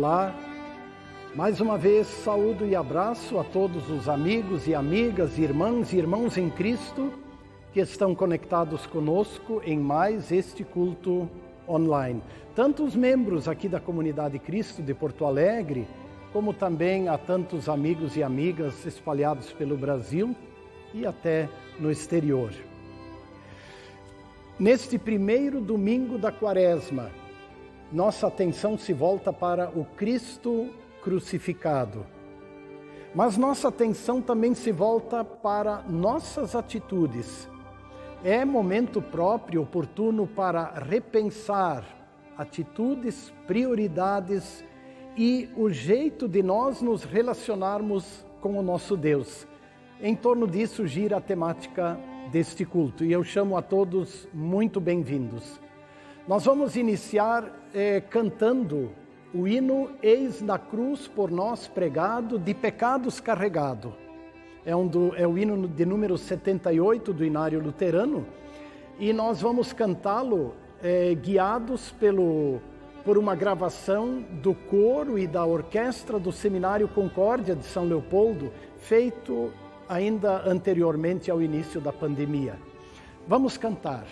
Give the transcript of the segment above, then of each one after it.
Olá, mais uma vez saúdo e abraço a todos os amigos e amigas, irmãs e irmãos em Cristo que estão conectados conosco em mais este culto online. Tanto os membros aqui da Comunidade Cristo de Porto Alegre, como também a tantos amigos e amigas espalhados pelo Brasil e até no exterior. Neste primeiro domingo da Quaresma, nossa atenção se volta para o Cristo crucificado. Mas nossa atenção também se volta para nossas atitudes. É momento próprio, oportuno para repensar atitudes, prioridades e o jeito de nós nos relacionarmos com o nosso Deus. Em torno disso gira a temática deste culto e eu chamo a todos muito bem-vindos. Nós vamos iniciar cantando o hino Eis na cruz por nós pregado, de pecados carregado. É o hino de número 78 do Inário Luterano e nós vamos cantá-lo guiados por uma gravação do coro e da orquestra do Seminário Concórdia de São Leopoldo, feito ainda anteriormente ao início da pandemia. Vamos cantar.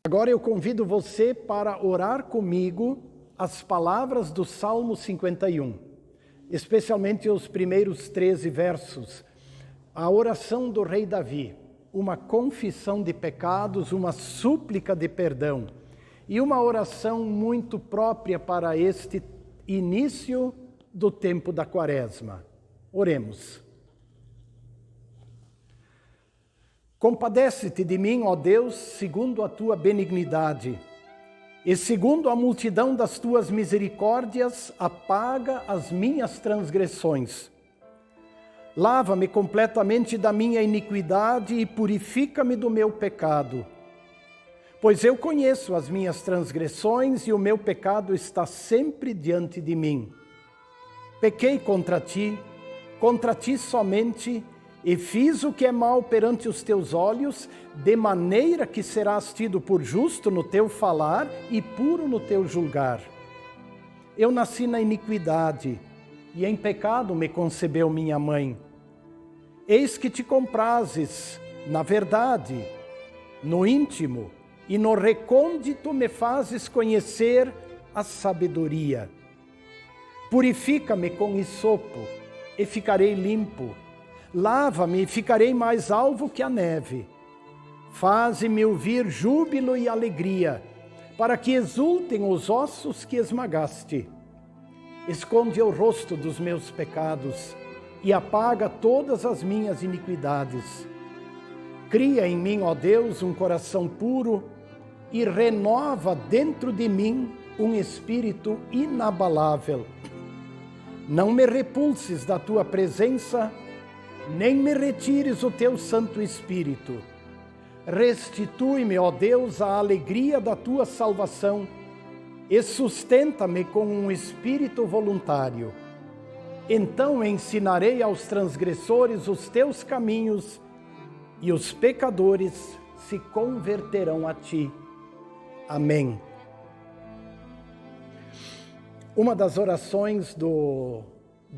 Agora eu convido você para orar comigo as palavras do Salmo 51, especialmente os primeiros 13 versos. A oração do rei Davi, uma confissão de pecados, uma súplica de perdão e uma oração muito própria para este início do tempo da Quaresma. Oremos. Compadece-te de mim, ó Deus, segundo a tua benignidade, e segundo a multidão das tuas misericórdias, apaga as minhas transgressões. Lava-me completamente da minha iniquidade e purifica-me do meu pecado. Pois eu conheço as minhas transgressões e o meu pecado está sempre diante de mim. Pequei contra ti somente, e fiz o que é mal perante os teus olhos, de maneira que serás tido por justo no teu falar e puro no teu julgar. Eu nasci na iniquidade, e em pecado me concebeu minha mãe. Eis que te comprases, na verdade, no íntimo, e no recôndito me fazes conhecer a sabedoria. Purifica-me com hisopo, e ficarei limpo. Lava-me e ficarei mais alvo que a neve. Faze-me ouvir júbilo e alegria, para que exultem os ossos que esmagaste. Esconde o rosto dos meus pecados e apaga todas as minhas iniquidades. Cria em mim, ó Deus, um coração puro e renova dentro de mim um espírito inabalável. Não me repulses da tua presença, nem me retires o teu Santo Espírito. Restitui-me, ó Deus, a alegria da tua salvação e sustenta-me com um espírito voluntário. Então ensinarei aos transgressores os teus caminhos e os pecadores se converterão a ti. Amém. Uma das orações do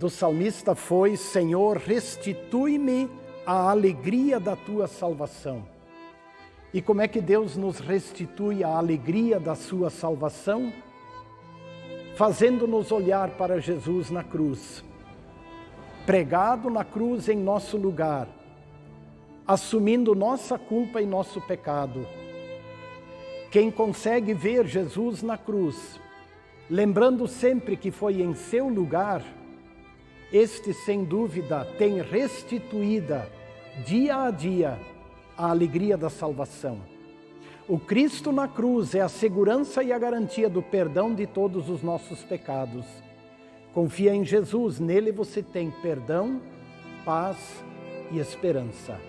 salmista foi: Senhor, restitui-me a alegria da tua salvação. E como é que Deus nos restitui a alegria da sua salvação? Fazendo-nos olhar para Jesus na cruz, pregado na cruz em nosso lugar, assumindo nossa culpa e nosso pecado. Quem consegue ver Jesus na cruz, lembrando sempre que foi em seu lugar, este, sem dúvida, tem restituída, dia a dia, a alegria da salvação. O Cristo na cruz é a segurança e a garantia do perdão de todos os nossos pecados. Confia em Jesus, nele você tem perdão, paz e esperança.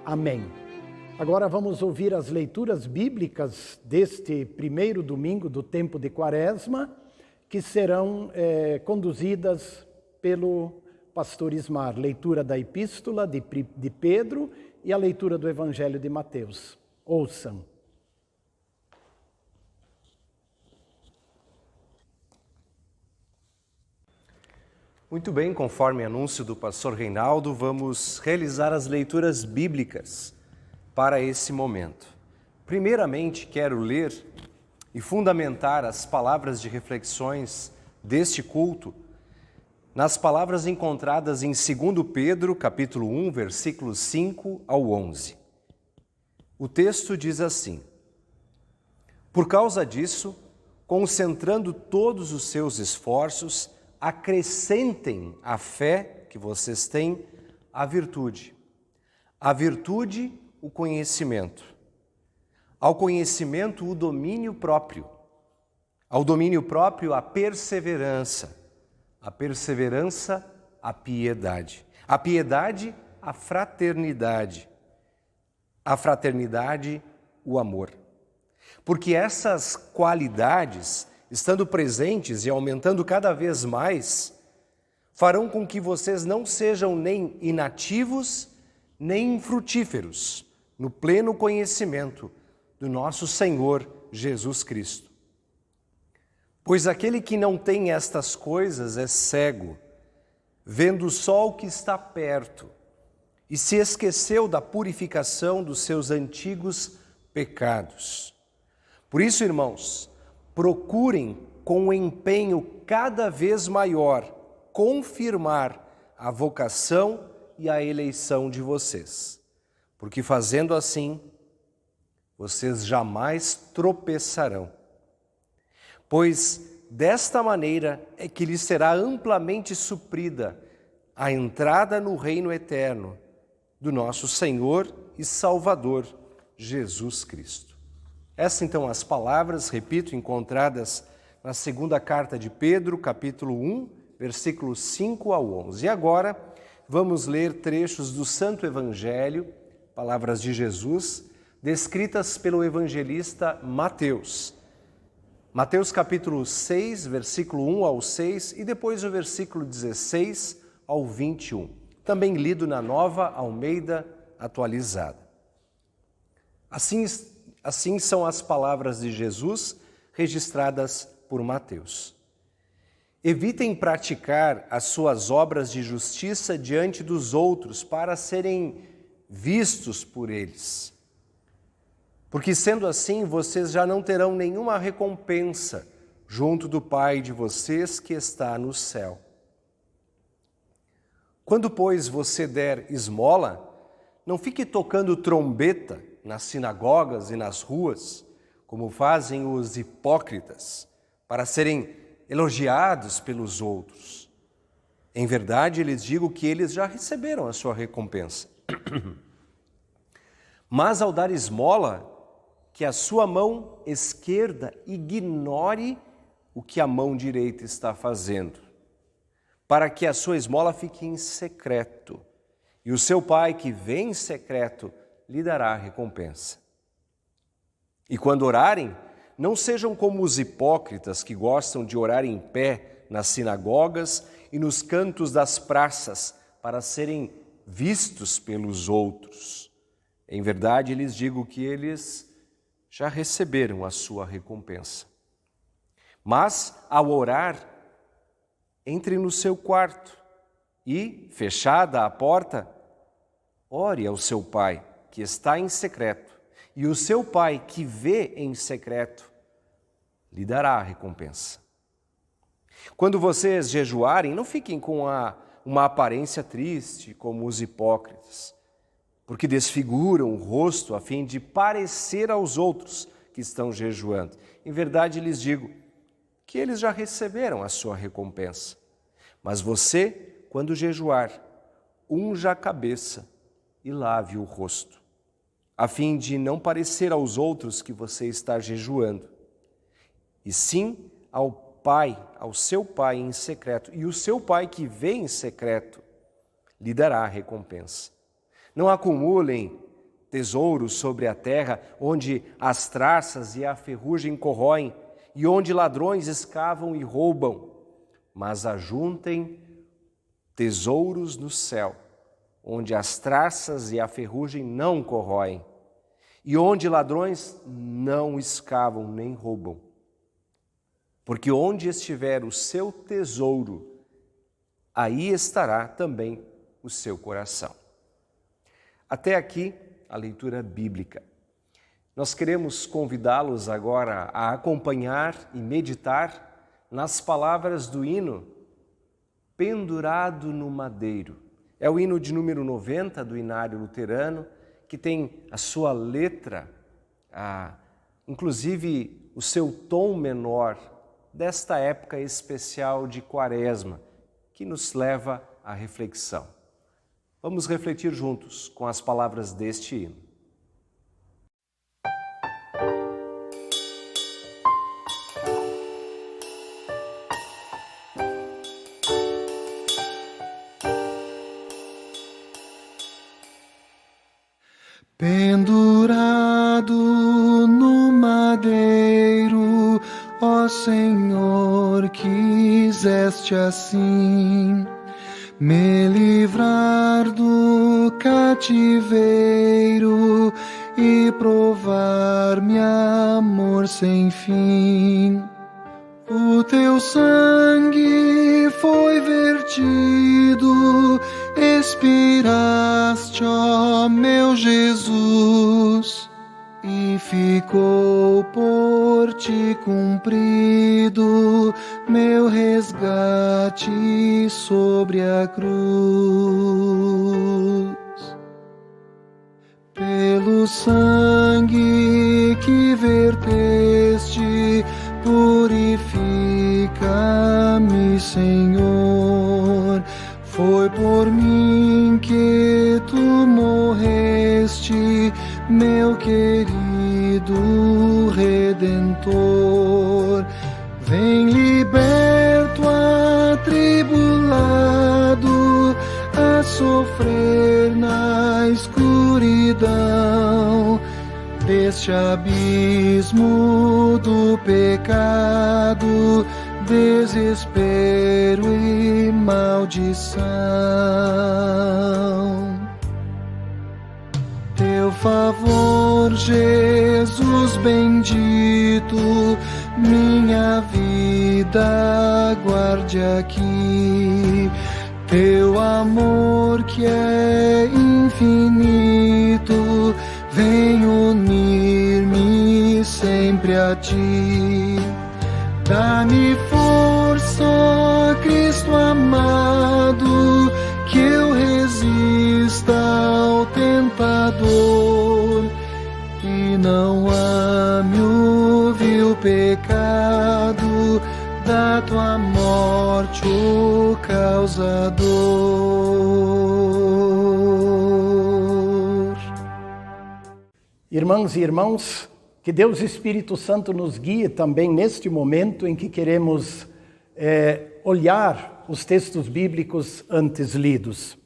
Amém. Agora vamos ouvir as leituras bíblicas deste primeiro domingo do tempo de Quaresma, que serão conduzidas pelo pastor Ismar. Leitura da Epístola de Pedro e a leitura do Evangelho de Mateus. Ouçam. Muito bem, conforme anúncio do pastor Reinaldo, vamos realizar as leituras bíblicas para esse momento. Primeiramente, quero ler e fundamentar as palavras de reflexões deste culto nas palavras encontradas em 2 Pedro, capítulo 1, versículos 5 ao 11. O texto diz assim: Por causa disso, concentrando todos os seus esforços, acrescentem à fé que vocês têm a virtude, o conhecimento, ao conhecimento o domínio próprio, ao domínio próprio a perseverança, a piedade, a fraternidade, o amor. Porque essas qualidades, estando presentes e aumentando cada vez mais, farão com que vocês não sejam nem inativos, nem infrutíferos no pleno conhecimento do nosso Senhor Jesus Cristo. Pois aquele que não tem estas coisas é cego, vendo só o que está perto, e se esqueceu da purificação dos seus antigos pecados. Por isso, irmãos, procurem com empenho cada vez maior confirmar a vocação e a eleição de vocês, porque fazendo assim, vocês jamais tropeçarão. Pois desta maneira é que lhes será amplamente suprida a entrada no reino eterno do nosso Senhor e Salvador Jesus Cristo. Essas então as palavras, repito, encontradas na segunda carta de Pedro, capítulo 1, versículos 5 ao 11. E agora vamos ler trechos do Santo Evangelho, palavras de Jesus, descritas pelo evangelista Mateus. Mateus capítulo 6, versículo 1 ao 6 e depois o versículo 16 ao 21. Também lido na Nova Almeida Atualizada. Assim são as palavras de Jesus registradas por Mateus. Evitem praticar as suas obras de justiça diante dos outros para serem vistos por eles. Porque sendo assim, vocês já não terão nenhuma recompensa junto do Pai de vocês que está no céu. Quando, pois, você der esmola, não fique tocando trombeta nas sinagogas e nas ruas, como fazem os hipócritas, para serem elogiados pelos outros. Em verdade, lhes digo que eles já receberam a sua recompensa. Mas ao dar esmola, que a sua mão esquerda ignore o que a mão direita está fazendo, para que a sua esmola fique em secreto, e o seu pai que vê em secreto lhe dará a recompensa. E quando orarem, não sejam como os hipócritas que gostam de orar em pé nas sinagogas e nos cantos das praças para serem vistos pelos outros. Em verdade, lhes digo que eles já receberam a sua recompensa. Mas, ao orar, entre no seu quarto e, fechada a porta, ore ao seu pai, que está em secreto, e o seu pai, que vê em secreto, lhe dará a recompensa. Quando vocês jejuarem, não fiquem com uma aparência triste, como os hipócritas, porque desfiguram o rosto a fim de parecer aos outros que estão jejuando. Em verdade, lhes digo que eles já receberam a sua recompensa. Mas você, quando jejuar, unja a cabeça e lave o rosto, a fim de não parecer aos outros que você está jejuando, e sim ao Pai, ao seu Pai em secreto, e o seu Pai que vê em secreto lhe dará a recompensa. Não acumulem tesouros sobre a terra, onde as traças e a ferrugem corroem, e onde ladrões escavam e roubam, mas ajuntem tesouros no céu, onde as traças e a ferrugem não corroem, e onde ladrões não escavam nem roubam. Porque onde estiver o seu tesouro, aí estará também o seu coração. Até aqui a leitura bíblica. Nós queremos convidá-los agora a acompanhar e meditar nas palavras do hino Pendurado no Madeiro. É o hino de número 90 do Inário Luterano, que tem a sua letra, inclusive o seu tom menor, desta época especial de Quaresma, que nos leva à reflexão. Vamos refletir juntos com as palavras deste hino. Pendurado no madeiro, ó Senhor, quiseste assim me livrar do cativeiro e provar-me amor sem fim. O teu sangue foi vertido, expiraste, ó meu Jesus, e ficou por ti cumprido meu resgate sobre a cruz. Pelo sangue que verteste, purifica-me, Senhor. Foi por mim que tu morreste, meu querido Redentor. Vem liberto, atribulado, a sofrer na escuridão deste abismo do pecado, desespero e maldição. Teu favor, Jesus bendito, minha vida guarde aqui. Teu amor que é infinito, vem unir-me sempre a ti. Dá-me força, ó Cristo amado, que eu resista ao tentador e não ame o vil pecado da tua morte, o causador. Irmãs e irmãos, Que Deus Espírito Santo nos guie também neste momento em que queremos olhar os textos bíblicos antes lidos.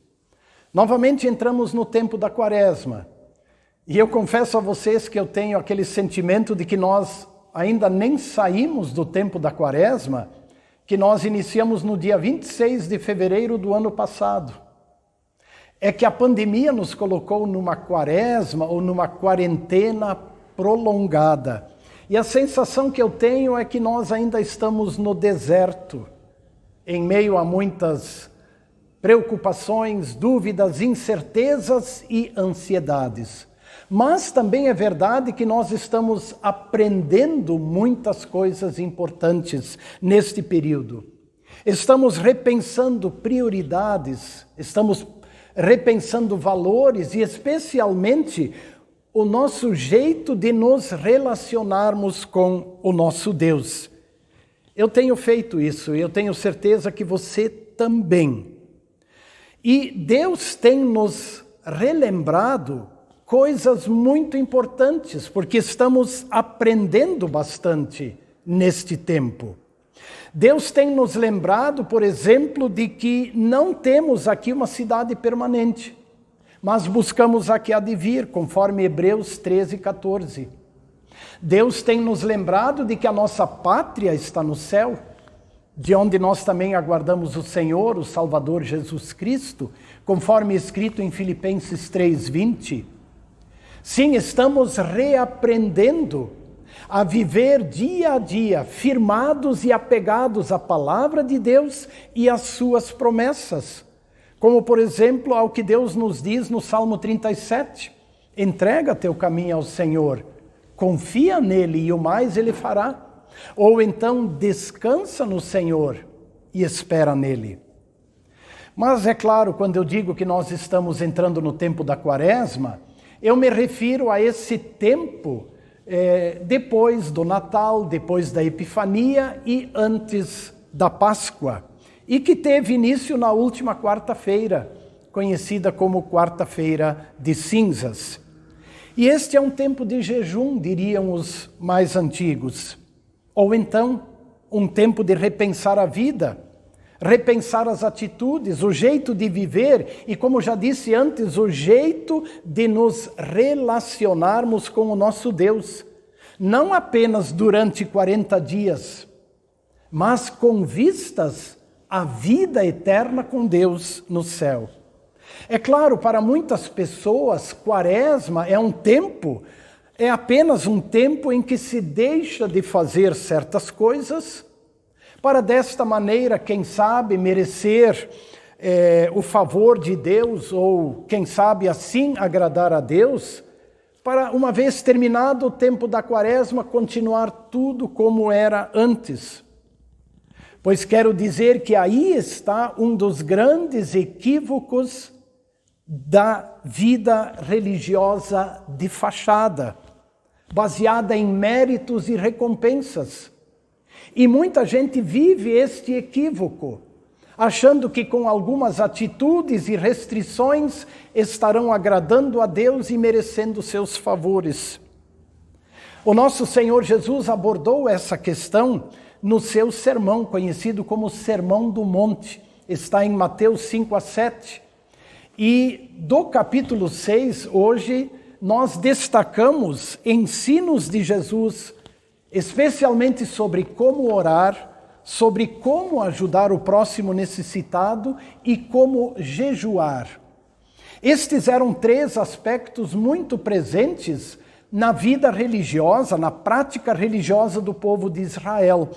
Novamente entramos no tempo da Quaresma. E eu confesso a vocês que eu tenho aquele sentimento de que nós ainda nem saímos do tempo da Quaresma, que nós iniciamos no dia 26 de fevereiro do ano passado. É que a pandemia nos colocou numa quaresma ou numa quarentena prolongada. E a sensação que eu tenho é que nós ainda estamos no deserto, em meio a muitas preocupações, dúvidas, incertezas e ansiedades. Mas também é verdade que nós estamos aprendendo muitas coisas importantes neste período. Estamos repensando prioridades, estamos repensando valores e especialmente o nosso jeito de nos relacionarmos com o nosso Deus. Eu tenho feito isso e eu tenho certeza que você também. E Deus tem nos relembrado coisas muito importantes, porque estamos aprendendo bastante neste tempo. Deus tem nos lembrado, por exemplo, de que não temos aqui uma cidade permanente, mas buscamos a que há de vir, conforme Hebreus 13:14. Deus tem nos lembrado de que a nossa pátria está no céu, de onde nós também aguardamos o Senhor, o Salvador Jesus Cristo, conforme escrito em Filipenses 3:20. Sim, estamos reaprendendo a viver dia a dia, firmados e apegados à palavra de Deus e às suas promessas. Como, por exemplo, ao que Deus nos diz no Salmo 37. Entrega teu caminho ao Senhor, confia nele e o mais ele fará. Ou então, descansa no Senhor e espera nele. Mas é claro, quando eu digo que nós estamos entrando no tempo da Quaresma, eu me refiro a esse tempo depois do Natal, depois da Epifania e antes da Páscoa, e que teve início na última quarta-feira, conhecida como Quarta-feira de Cinzas. E este é um tempo de jejum, diriam os mais antigos, ou então um tempo de repensar a vida, repensar as atitudes, o jeito de viver e, como já disse antes, o jeito de nos relacionarmos com o nosso Deus. Não apenas durante 40 dias, mas com vistas à vida eterna com Deus no céu. É claro, para muitas pessoas, Quaresma é apenas um tempo em que se deixa de fazer certas coisas, para desta maneira, quem sabe, merecer o favor de Deus, ou quem sabe assim agradar a Deus, para uma vez terminado o tempo da Quaresma, continuar tudo como era antes. Pois quero dizer que aí está um dos grandes equívocos da vida religiosa de fachada, baseada em méritos e recompensas. E muita gente vive este equívoco, achando que com algumas atitudes e restrições estarão agradando a Deus e merecendo seus favores. O nosso Senhor Jesus abordou essa questão no seu sermão, conhecido como Sermão do Monte. Está em Mateus 5-7. E do capítulo 6, hoje, nós destacamos ensinos de Jesus, especialmente sobre como orar, sobre como ajudar o próximo necessitado e como jejuar. Estes eram 3 aspectos muito presentes na vida religiosa, na prática religiosa do povo de Israel.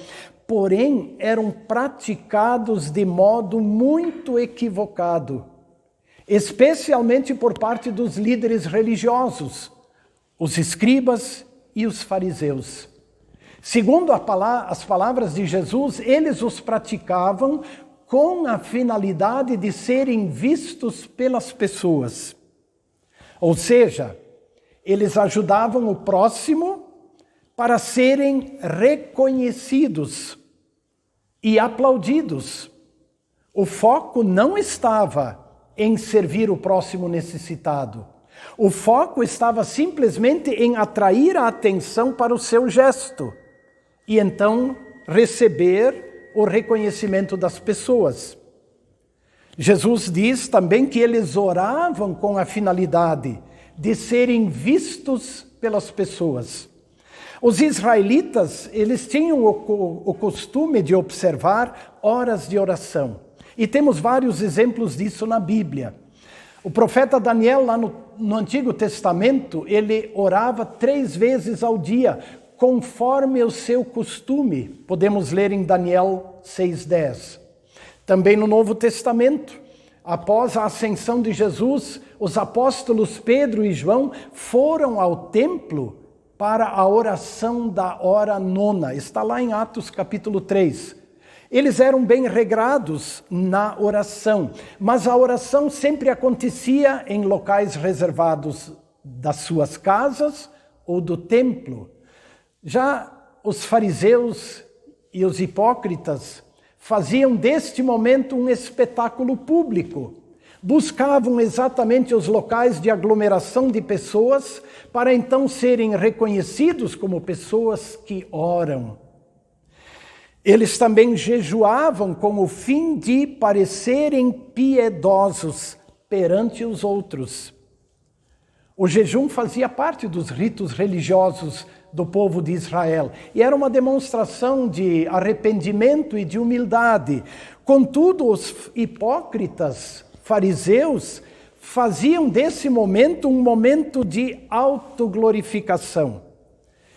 Porém, eram praticados de modo muito equivocado, especialmente por parte dos líderes religiosos, os escribas e os fariseus. Segundo as palavras de Jesus, eles os praticavam com a finalidade de serem vistos pelas pessoas. Ou seja, eles ajudavam o próximo para serem reconhecidos e aplaudidos. O foco não estava em servir o próximo necessitado, O foco estava simplesmente em atrair a atenção para o seu gesto e então receber o reconhecimento das pessoas. Jesus diz também que eles oravam com a finalidade de serem vistos pelas pessoas. Os israelitas, eles tinham o costume de observar horas de oração. E temos vários exemplos disso na Bíblia. O profeta Daniel, lá no Antigo Testamento, ele orava 3 vezes ao dia, conforme o seu costume. Podemos ler em Daniel 6:10. Também no Novo Testamento, após a ascensão de Jesus, os apóstolos Pedro e João foram ao templo para a oração da hora nona. Está lá em Atos capítulo 3. Eles eram bem regrados na oração, mas a oração sempre acontecia em locais reservados das suas casas ou do templo. Já os fariseus e os hipócritas faziam deste momento um espetáculo público. Buscavam exatamente os locais de aglomeração de pessoas para então serem reconhecidos como pessoas que oram. Eles também jejuavam com o fim de parecerem piedosos perante os outros. O jejum fazia parte dos ritos religiosos do povo de Israel e era uma demonstração de arrependimento e de humildade. Contudo, os hipócritas fariseus faziam desse momento um momento de autoglorificação,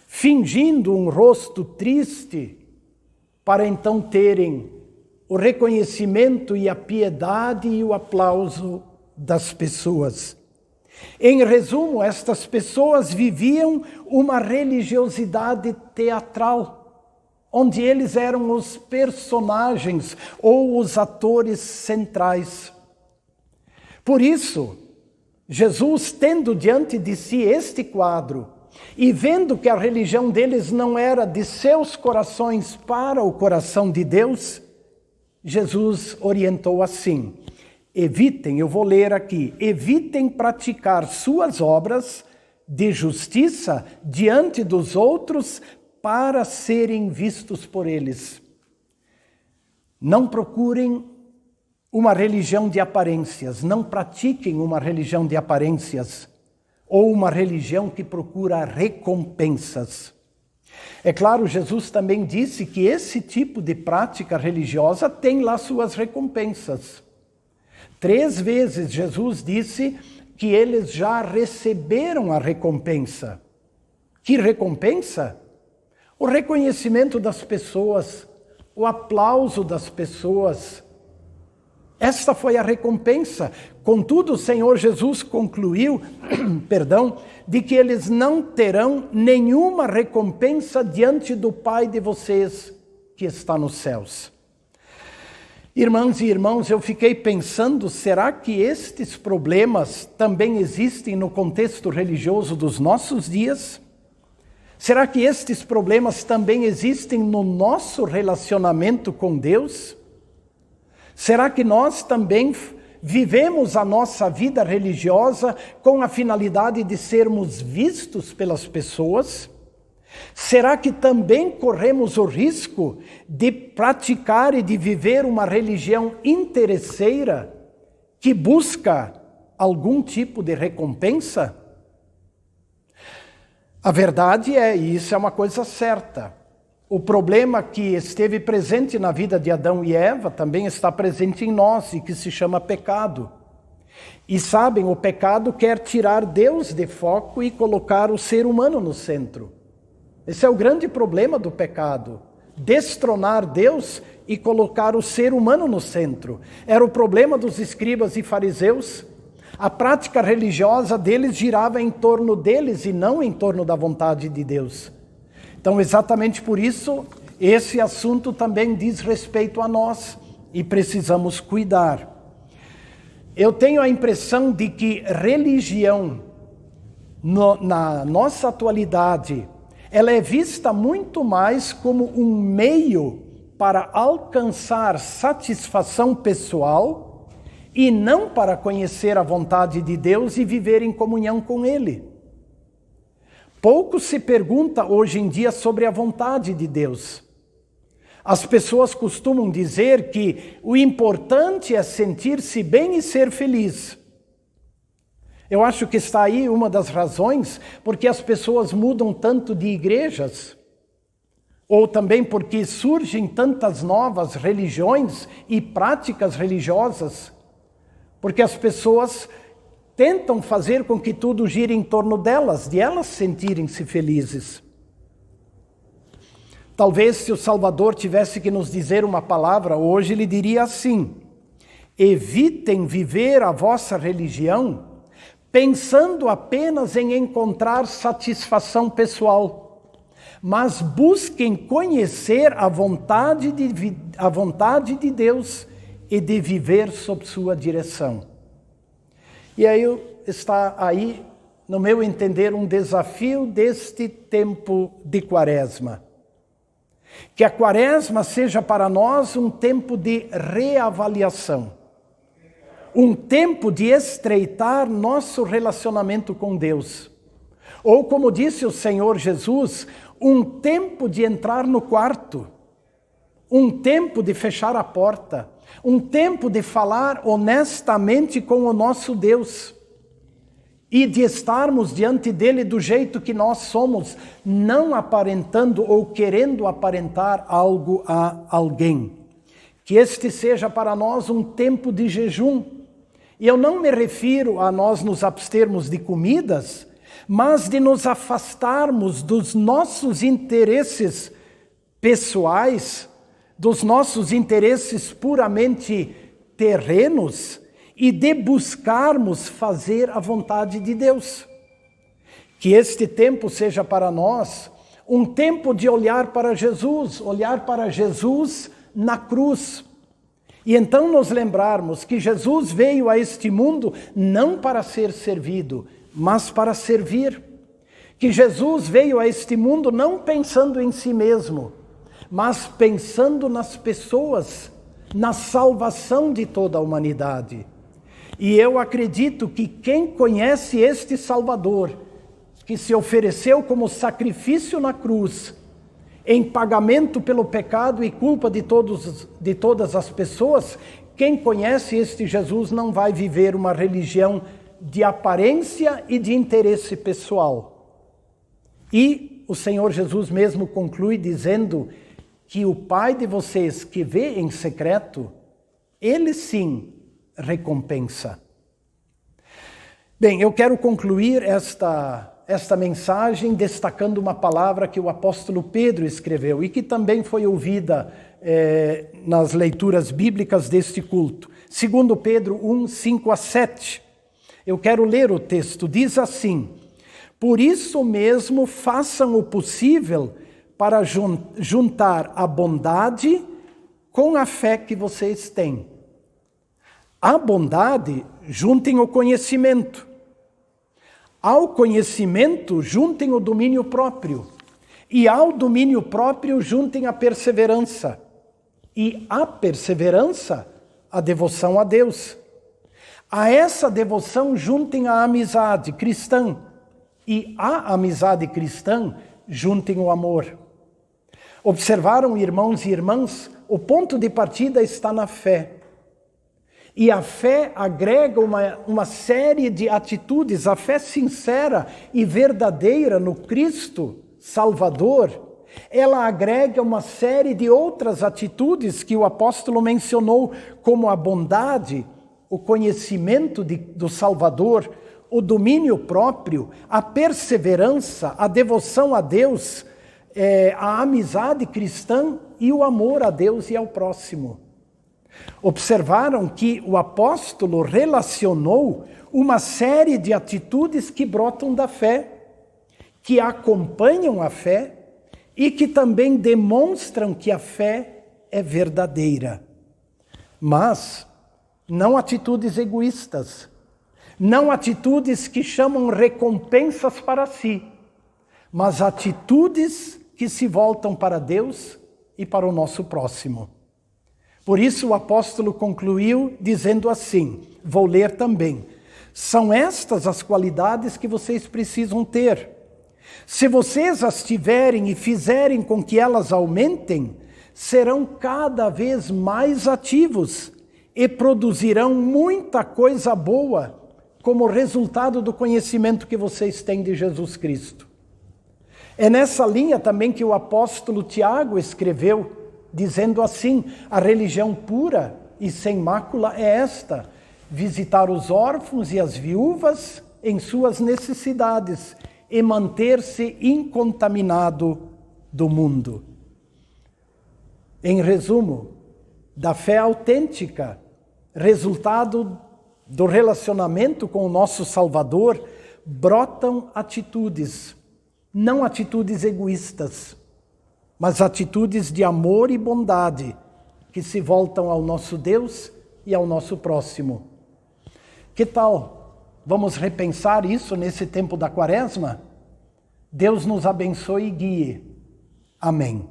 fingindo um rosto triste para então terem o reconhecimento e a piedade e o aplauso das pessoas. Em resumo, estas pessoas viviam uma religiosidade teatral, onde eles eram os personagens ou os atores centrais. Por isso, Jesus, tendo diante de si este quadro, e vendo que a religião deles não era de seus corações para o coração de Deus, Jesus orientou assim: evitem, eu vou ler aqui, evitem praticar suas obras de justiça diante dos outros para serem vistos por eles. Não procurem uma religião de aparências, não pratiquem uma religião de aparências, ou uma religião que procura recompensas. É claro, Jesus também disse que esse tipo de prática religiosa tem lá suas recompensas. 3 vezes Jesus disse que eles já receberam a recompensa. Que recompensa? O reconhecimento das pessoas, o aplauso das pessoas. Esta foi a recompensa. Contudo, o Senhor Jesus concluiu, de que eles não terão nenhuma recompensa diante do Pai de vocês que está nos céus. Irmãs e irmãos, eu fiquei pensando, será que estes problemas também existem no contexto religioso dos nossos dias? Será que estes problemas também existem no nosso relacionamento com Deus? Será que nós também vivemos a nossa vida religiosa com a finalidade de sermos vistos pelas pessoas? Será que também corremos o risco de praticar e de viver uma religião interesseira que busca algum tipo de recompensa? A verdade é, e isso é uma coisa certa, o problema que esteve presente na vida de Adão e Eva também está presente em nós e que se chama pecado. E sabem, o pecado quer tirar Deus de foco e colocar o ser humano no centro. Esse é o grande problema do pecado, destronar Deus e colocar o ser humano no centro. Era o problema dos escribas e fariseus. A prática religiosa deles girava em torno deles e não em torno da vontade de Deus. Então, exatamente por isso, esse assunto também diz respeito a nós e precisamos cuidar. Eu tenho a impressão de que religião, na nossa atualidade, ela é vista muito mais como um meio para alcançar satisfação pessoal e não para conhecer a vontade de Deus e viver em comunhão com Ele. Pouco se pergunta hoje em dia sobre a vontade de Deus. As pessoas costumam dizer que o importante é sentir-se bem e ser feliz. Eu acho que está aí uma das razões porque as pessoas mudam tanto de igrejas, ou também porque surgem tantas novas religiões e práticas religiosas, porque as pessoas tentam fazer com que tudo gire em torno delas, de elas sentirem-se felizes. Talvez se o Salvador tivesse que nos dizer uma palavra hoje, ele diria assim: evitem viver a vossa religião pensando apenas em encontrar satisfação pessoal, mas busquem conhecer a vontade de Deus e de viver sob sua direção. E aí está aí, no meu entender, um desafio deste tempo de Quaresma. Que a Quaresma seja para nós um tempo de reavaliação, um tempo de estreitar nosso relacionamento com Deus. Ou, como disse o Senhor Jesus, um tempo de entrar no quarto, um tempo de fechar a porta, um tempo de falar honestamente com o nosso Deus e de estarmos diante dele do jeito que nós somos, não aparentando ou querendo aparentar algo a alguém. Que este seja para nós um tempo de jejum. E eu não me refiro a nós nos abstermos de comidas, mas de nos afastarmos dos nossos interesses pessoais, dos nossos interesses puramente terrenos e de buscarmos fazer a vontade de Deus. Que este tempo seja para nós um tempo de olhar para Jesus na cruz. E então nos lembrarmos que Jesus veio a este mundo não para ser servido, mas para servir. Que Jesus veio a este mundo não pensando em si mesmo, mas pensando nas pessoas, na salvação de toda a humanidade. E eu acredito que quem conhece este Salvador, que se ofereceu como sacrifício na cruz, em pagamento pelo pecado e culpa de todas as pessoas, quem conhece este Jesus não vai viver uma religião de aparência e de interesse pessoal. E o Senhor Jesus mesmo conclui dizendo que o Pai de vocês que vê em secreto, Ele sim recompensa. Bem, eu quero concluir esta mensagem destacando uma palavra que o apóstolo Pedro escreveu e que também foi ouvida nas leituras bíblicas deste culto. 2 Pedro 1, 5-7. Eu quero ler o texto. Diz assim: por isso mesmo façam o possível para juntar a bondade com a fé que vocês têm. A bondade, juntem o conhecimento. Ao conhecimento, juntem o domínio próprio. E ao domínio próprio, juntem a perseverança. E a perseverança, a devoção a Deus. A essa devoção, juntem a amizade cristã. E à amizade cristã, juntem o amor. Observaram, irmãos e irmãs, o ponto de partida está na fé. E a fé agrega uma série de atitudes, a fé sincera e verdadeira no Cristo Salvador, ela agrega uma série de outras atitudes que o apóstolo mencionou, como a bondade, o conhecimento do Salvador, o domínio próprio, a perseverança, a devoção a Deus, a amizade cristã e o amor a Deus e ao próximo. Observaram que o apóstolo relacionou uma série de atitudes que brotam da fé, que acompanham a fé e que também demonstram que a fé é verdadeira. Mas não atitudes egoístas, não atitudes que chamam recompensas para si, mas atitudes que se voltam para Deus e para o nosso próximo. Por isso o apóstolo concluiu dizendo assim, vou ler também: são estas as qualidades que vocês precisam ter. Se vocês as tiverem e fizerem com que elas aumentem, serão cada vez mais ativos e produzirão muita coisa boa como resultado do conhecimento que vocês têm de Jesus Cristo. É nessa linha também que o apóstolo Tiago escreveu, dizendo assim: a religião pura e sem mácula é esta: visitar os órfãos e as viúvas em suas necessidades e manter-se incontaminado do mundo. Em resumo, da fé autêntica, resultado do relacionamento com o nosso Salvador, brotam atitudes, não atitudes egoístas, mas atitudes de amor e bondade que se voltam ao nosso Deus e ao nosso próximo. Que tal? Vamos repensar isso nesse tempo da Quaresma? Deus nos abençoe e guie. Amém.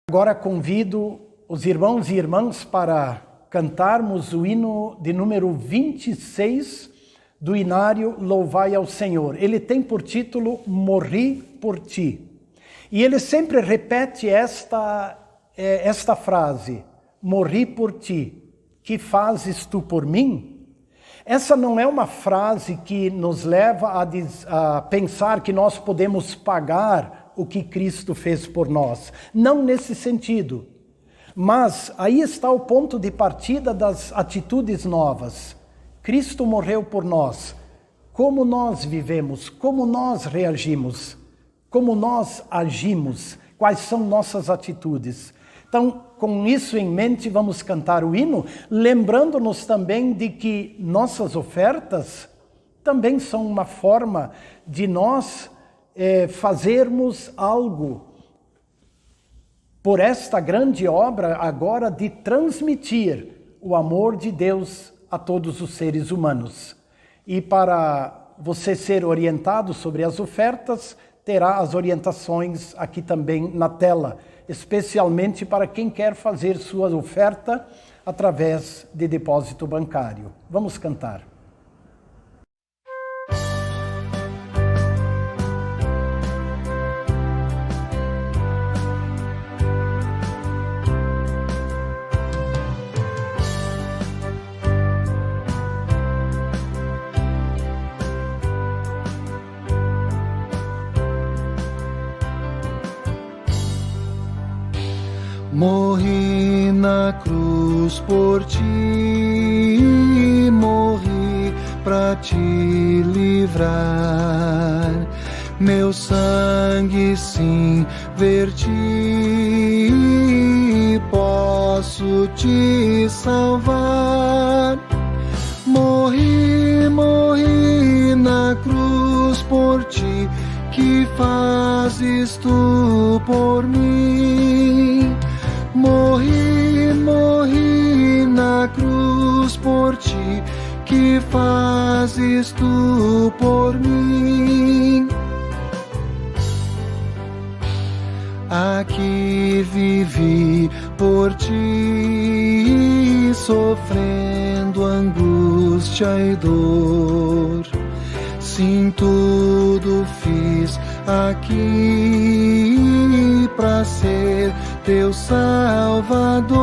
Agora convido os irmãos e irmãs para cantarmos o hino de número 26 do Inário Louvai ao Senhor. Ele tem por título Morri por Ti. E ele sempre repete esta frase: morri por Ti, que fazes Tu por mim? Essa não é uma frase que nos leva a pensar que nós podemos pagar o que Cristo fez por nós. Não nesse sentido. Mas aí está o ponto de partida das atitudes novas. Cristo morreu por nós. Como nós vivemos? Como nós reagimos? Como nós agimos? Quais são nossas atitudes? Então, com isso em mente, vamos cantar o hino, lembrando-nos também de que nossas ofertas também são uma forma de nós fazermos algo por esta grande obra agora de transmitir o amor de Deus a todos os seres humanos. E para você ser orientado sobre as ofertas, terá as orientações aqui também na tela, especialmente para quem quer fazer sua oferta através de depósito bancário. Vamos cantar. Morri na cruz por Ti, morri pra Te livrar. Meu sangue sim verti, posso Te salvar. Morri, morri na cruz por Ti, que fazes Tu por mim. Morri, morri na cruz por Ti, que fazes Tu por mim. Aqui vivi por Ti, sofrendo angústia e dor. Sim, tudo fiz aqui pra ser Teu Salvador.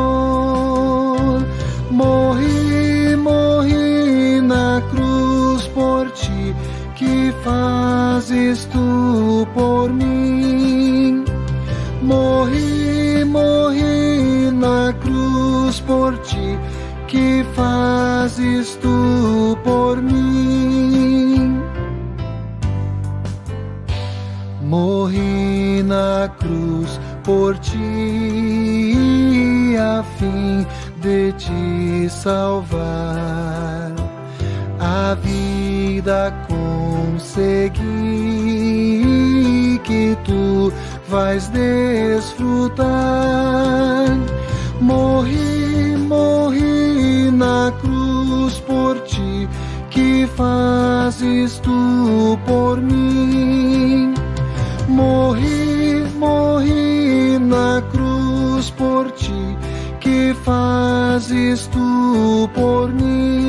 Morri, morri na cruz por Ti, que fazes Tu por mim. Morri, morri na cruz por Ti, que fazes Tu por mim. Morri na cruz por Ti, a fim de Te salvar. A vida consegui, que Tu vais desfrutar. Morri, morri na cruz por Ti, que fazes Tu por mim. Morri, morri na cruz cruz por ti, que fazes tu por mim.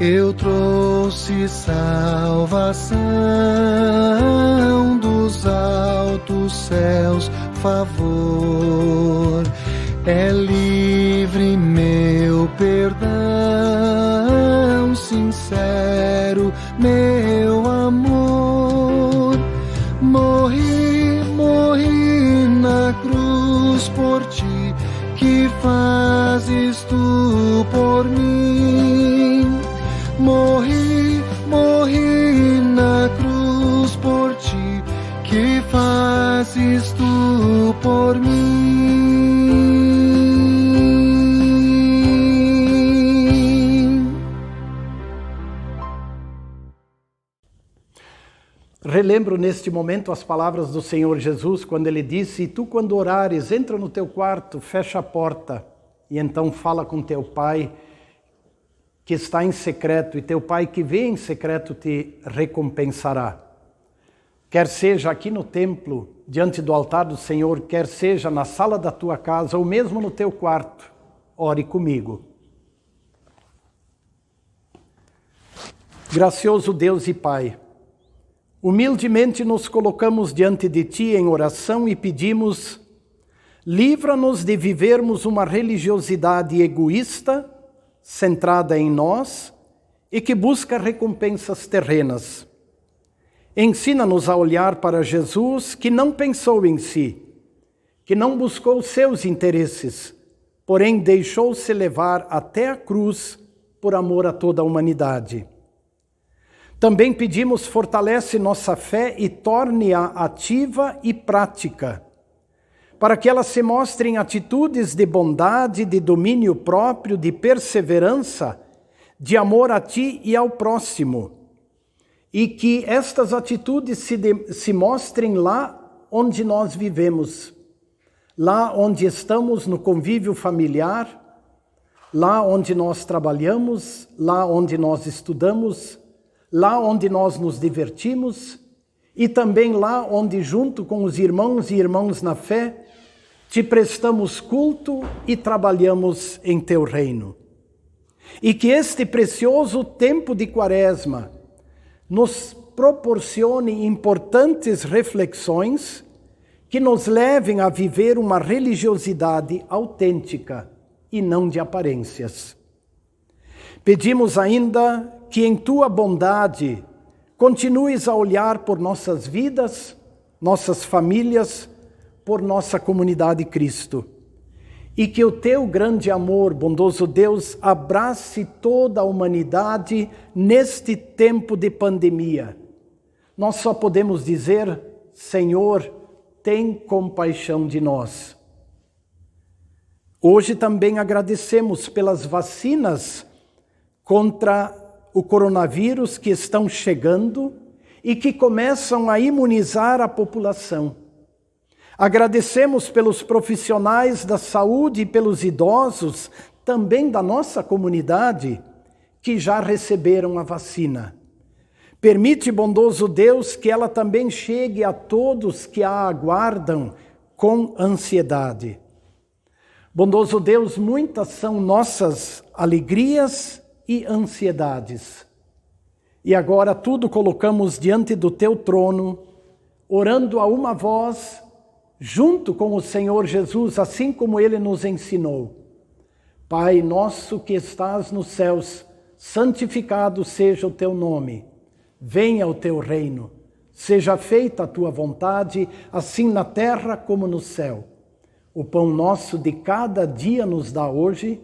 Eu trouxe salvação dos altos céus, favor. É livre meu perdão, sincero meu amor. Morri, morri na cruz por ti, que fazes tu por mim. Morri, morri na cruz por ti, que fazes tu por mim. Relembro neste momento as palavras do Senhor Jesus, quando Ele disse: "Tu, quando orares, entra no teu quarto, fecha a porta, e então fala com teu Pai, que está em secreto, e teu Pai que vê em secreto te recompensará." Quer seja aqui no templo, diante do altar do Senhor, quer seja na sala da tua casa, ou mesmo no teu quarto, ore comigo. Gracioso Deus e Pai, humildemente nos colocamos diante de Ti em oração e pedimos: livra-nos de vivermos uma religiosidade egoísta, centrada em nós e que busca recompensas terrenas. Ensina-nos a olhar para Jesus, que não pensou em si, que não buscou seus interesses, porém deixou-se levar até a cruz por amor a toda a humanidade. Também pedimos: fortalece nossa fé e torne-a ativa e prática, para que ela se mostre em atitudes de bondade, de domínio próprio, de perseverança, de amor a Ti e ao próximo. E que estas atitudes se mostrem lá onde nós vivemos, lá onde estamos no convívio familiar, lá onde nós trabalhamos, lá onde nós estudamos, lá onde nós nos divertimos, e também lá onde, junto com os irmãos e irmãs na fé, Te prestamos culto e trabalhamos em Teu reino. E que este precioso tempo de Quaresma nos proporcione importantes reflexões que nos levem a viver uma religiosidade autêntica e não de aparências. Pedimos ainda que em Tua bondade continues a olhar por nossas vidas, nossas famílias, por nossa comunidade Cristo. E que o Teu grande amor, bondoso Deus, abrace toda a humanidade neste tempo de pandemia. Nós só podemos dizer: Senhor, tem compaixão de nós. Hoje também agradecemos pelas vacinas contra o coronavírus que estão chegando e que começam a imunizar a população. Agradecemos pelos profissionais da saúde e pelos idosos, também da nossa comunidade, que já receberam a vacina. Permite, bondoso Deus, que ela também chegue a todos que a aguardam com ansiedade. Bondoso Deus, muitas são nossas alegrias e ansiedades. E agora tudo colocamos diante do Teu trono, orando a uma voz, junto com o Senhor Jesus, assim como Ele nos ensinou. Pai nosso que estás nos céus, santificado seja o Teu nome. Venha o Teu reino. Seja feita a Tua vontade, assim na terra como no céu. O pão nosso de cada dia nos dá hoje,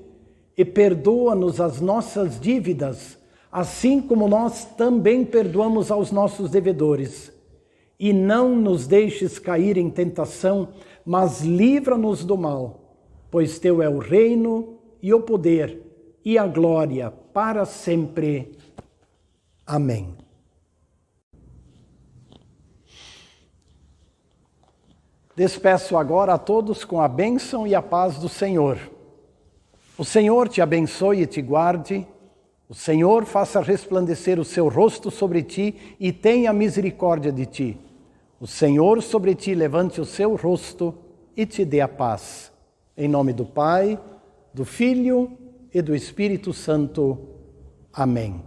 e perdoa-nos as nossas dívidas, assim como nós também perdoamos aos nossos devedores. E não nos deixes cair em tentação, mas livra-nos do mal, pois Teu é o reino e o poder e a glória para sempre. Amém. Despeço agora a todos com a bênção e a paz do Senhor. O Senhor te abençoe e te guarde. O Senhor faça resplandecer o seu rosto sobre ti e tenha misericórdia de ti. O Senhor sobre ti levante o seu rosto e te dê a paz. Em nome do Pai, do Filho e do Espírito Santo. Amém.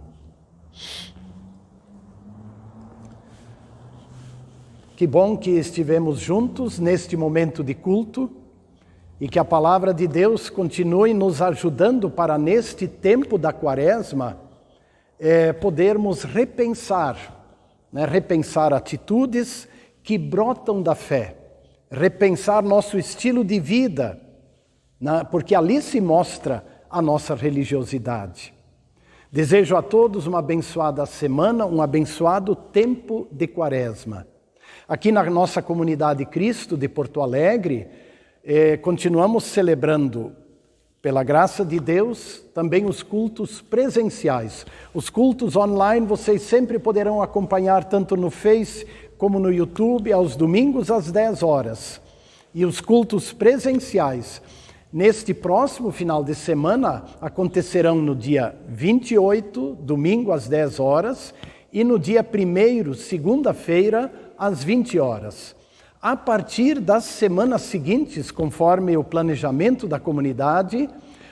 Que bom que estivemos juntos neste momento de culto e que a palavra de Deus continue nos ajudando para, neste tempo da Quaresma, podermos repensar atitudes que brotam da fé, repensar nosso estilo de vida, porque ali se mostra a nossa religiosidade. Desejo a todos uma abençoada semana, um abençoado tempo de Quaresma. Aqui na nossa comunidade Cristo de Porto Alegre, continuamos celebrando, pela graça de Deus, também os cultos presenciais. Os cultos online vocês sempre poderão acompanhar tanto no Face como no YouTube, aos domingos às 10 horas. E os cultos presenciais, neste próximo final de semana, acontecerão no dia 28, domingo às 10 horas, e no dia 1º, segunda-feira, às 20 horas. A partir das semanas seguintes, conforme o planejamento da comunidade,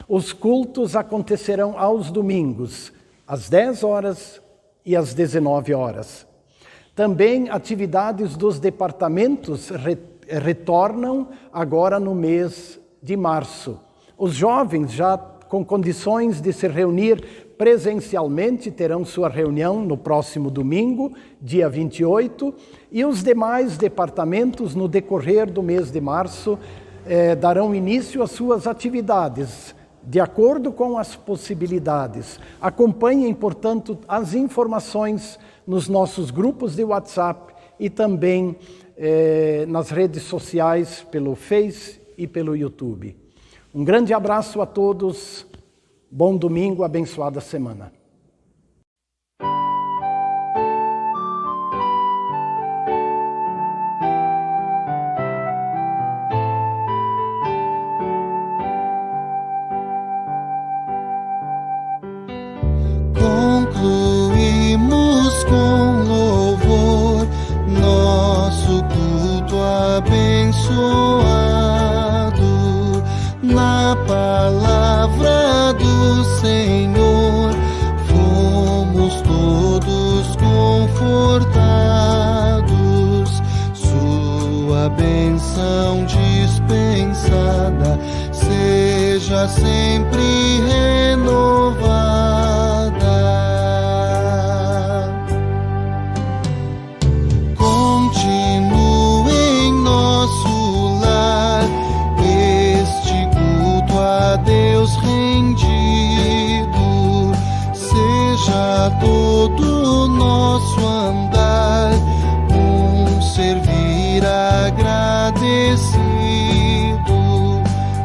os cultos acontecerão aos domingos, às 10 horas e às 19 horas. Também atividades dos departamentos retornam agora no mês de março. Os jovens, já com condições de se reunir presencialmente, terão sua reunião no próximo domingo, dia 28, e os demais departamentos, no decorrer do mês de março, darão início às suas atividades, de acordo com as possibilidades. Acompanhem, portanto, as informações nos nossos grupos de WhatsApp e também nas redes sociais, pelo Face e pelo YouTube. Um grande abraço a todos, bom domingo, abençoada semana. Concluímos com louvor nosso culto abençoado na palavra do Senhor. Fomos todos confortados, sua bênção dispensada seja sempre renovada. Continue em nosso lar este culto a Deus rendido, seja todo o nosso andar servir agradecido.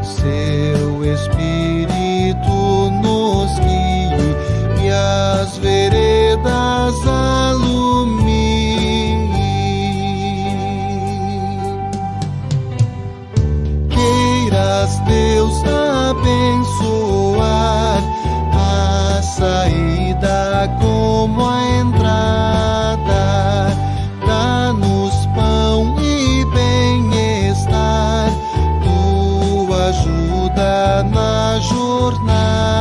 Seu Espírito nos guie e as veredas alumie. Queiras Deus abençoar a saída como a entrada. Dá-nos pão e bem-estar, tua ajuda na jornada.